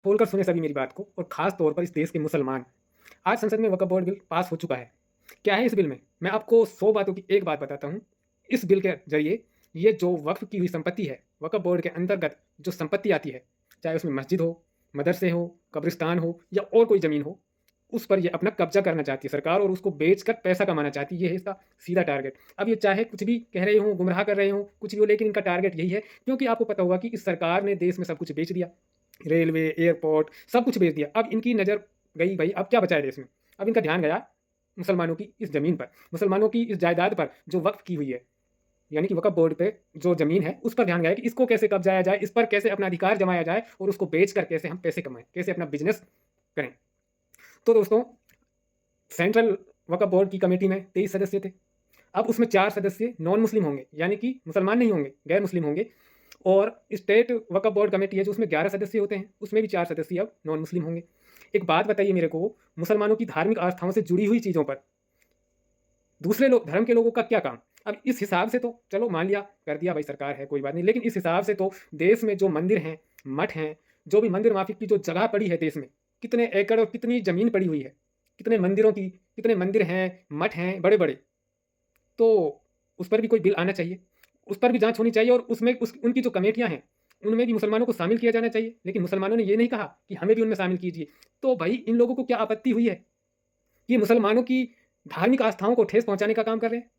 खोलकर सुने सभी मेरी बात को, और खास तौर पर इस देश के मुसलमान। आज संसद में वक्फ बोर्ड बिल पास हो चुका है। क्या है इस बिल में? मैं आपको 100 बातों की एक बात बताता हूँ। इस बिल के जरिए ये जो वक्फ की हुई संपत्ति है, वक्फ बोर्ड के अंतर्गत जो संपत्ति आती है, चाहे उसमें मस्जिद हो, मदरसे हो, कब्रिस्तान हो या और कोई ज़मीन हो, उस पर ये अपना कब्जा करना चाहती है सरकार, और उसको बेचकर पैसा कमाना चाहती है। ये है इसका सीधा टारगेट। अब ये चाहे कुछ भी कह रहे हों, गुमराह कर रहे हों, कुछ भी हो, लेकिन इनका टारगेट यही है। क्योंकि आपको पता होगा कि इस सरकार ने देश में सब कुछ बेच दिया। रेलवे, एयरपोर्ट सब कुछ बेच दिया। अब इनकी नज़र गई, भाई अब क्या बचा है देश में? अब इनका ध्यान गया मुसलमानों की इस ज़मीन पर, मुसलमानों की इस जायदाद पर जो वक्फ की हुई है, यानी कि वक्फ बोर्ड पे जो ज़मीन है उस पर ध्यान गया कि इसको कैसे कब्जाया जाए, इस पर कैसे अपना अधिकार जमाया जाए, और उसको बेच कर कैसे हम पैसे कमाएं, कैसे अपना बिजनेस करें। तो दोस्तों, सेंट्रल वक्फ बोर्ड की कमेटी में 23 सदस्य थे। अब उसमें 4 सदस्य नॉन मुस्लिम होंगे, यानी कि मुसलमान नहीं होंगे, गैर मुस्लिम होंगे। और स्टेट वक्फ बोर्ड कमेटी है जो उसमें 11 सदस्य होते हैं, उसमें भी 4 सदस्य अब नॉन मुस्लिम होंगे। एक बात बताइए मेरे को, मुसलमानों की धार्मिक आस्थाओं से जुड़ी हुई चीज़ों पर दूसरे लोग, धर्म के लोगों का क्या काम? अब इस हिसाब से तो चलो मान लिया, कर दिया भाई सरकार है, कोई बात नहीं, लेकिन इस हिसाब से तो देश में जो मंदिर हैं, मठ हैं, जो भी मंदिर माफिक की जो जगह पड़ी है देश में, कितने एकड़ और कितनी ज़मीन पड़ी हुई है, कितने मंदिरों की, कितने मंदिर हैं, मठ हैं बड़े बड़े, तो उस पर भी कोई बिल आना चाहिए, उस पर भी जांच होनी चाहिए, और उसमें उनकी जो कमेटियां हैं उनमें भी मुसलमानों को शामिल किया जाना चाहिए। लेकिन मुसलमानों ने ये नहीं कहा कि हमें भी उनमें शामिल कीजिए। तो भाई इन लोगों को क्या आपत्ति हुई है कि मुसलमानों की धार्मिक आस्थाओं को ठेस पहुंचाने का काम कर रहे हैं?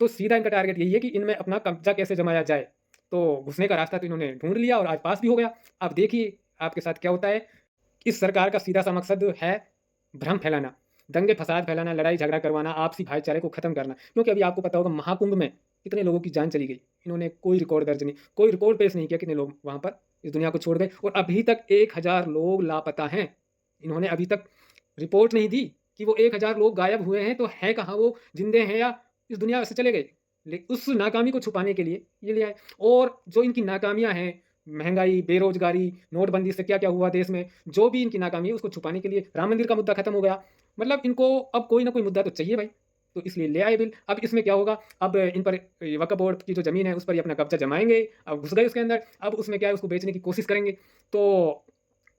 तो सीधा इनका टारगेट यही है कि इनमें अपना कब्जा कैसे जमाया जाए। तो घुसने का रास्ता तो इन्होंने ढूंढ लिया और आज पास भी हो गया। अब देखिए आपके साथ क्या होता है। इस सरकार का सीधा सा मकसद है भ्रम फैलाना, दंगे फसाद फैलाना, लड़ाई झगड़ा करवाना, आपसी भाईचारे को खत्म करना। क्योंकि अभी आपको पता होगा महाकुंभ में कितने लोगों की जान चली गई, इन्होंने कोई रिकॉर्ड दर्ज नहीं, कोई रिकॉर्ड पेश नहीं किया, कितने लोग वहां पर इस दुनिया को छोड़ गए, और अभी तक 1000 लोग लापता हैं। इन्होंने अभी तक रिपोर्ट नहीं दी कि वो 1000 लोग गायब हुए हैं, तो है कहाँ, वो जिंदे हैं या इस दुनिया से चले गए। लेकिन उस नाकामी को छुपाने के लिए ये लिया है। और जो इनकी नाकामियां हैं, महंगाई, बेरोजगारी, नोटबंदी से क्या क्या हुआ देश में, जो भी इनकी नाकामी है उसको छुपाने के लिए राम मंदिर का मुद्दा खत्म हो गया। मतलब इनको अब कोई ना कोई मुद्दा तो चाहिए भाई, तो इसलिए ले आए बिल। अब इसमें क्या होगा, अब इन पर वक्फ बोर्ड की जो ज़मीन है उस पर ये अपना कब्जा जमाएंगे। अब घुस गए उसके अंदर, अब उसमें क्या है, उसको बेचने की कोशिश करेंगे। तो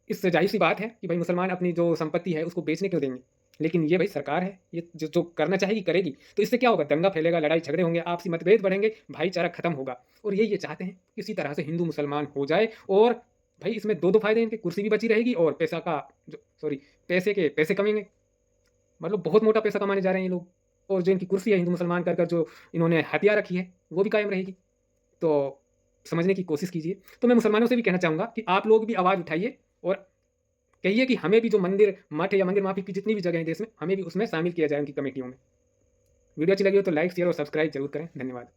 इससे जाहिर सी बात है कि भाई मुसलमान अपनी जो संपत्ति है उसको बेचने क्यों देंगे। लेकिन ये भाई सरकार है, ये जो जो करना चाहेगी करेगी। तो इससे क्या होगा, दंगा फैलेगा, लड़ाई झगड़े होंगे, आपसी मतभेद बढ़ेंगे, भाईचारा खत्म होगा। और ये चाहते हैं किसी तरह से हिंदू मुसलमान हो जाए। और भाई इसमें दो दो फायदे हैं, इनके कुर्सी भी बची रहेगी और पैसा का जो सॉरी पैसे के पैसे कमेंगे। मतलब बहुत मोटा पैसा कमाने जा रहे हैं ये लोग। और जो इनकी कुर्सी है हिंदू मुसलमान कर कर जो इन्होंने हथियार रखी है वो भी कायम रहेगी। तो समझने की कोशिश कीजिए। तो मैं मुसलमानों से भी कहना चाहूँगा कि आप लोग भी आवाज़ उठाइए और कहिए कि हमें भी जो मंदिर मठ या मंदिर माफिक की जितनी भी जगह है देश में, हमें भी उसमें शामिल किया जाए उनकी कमेटियों में। वीडियो अच्छी लगी हो तो लाइक शेयर और सब्सक्राइब जरूर करें। धन्यवाद।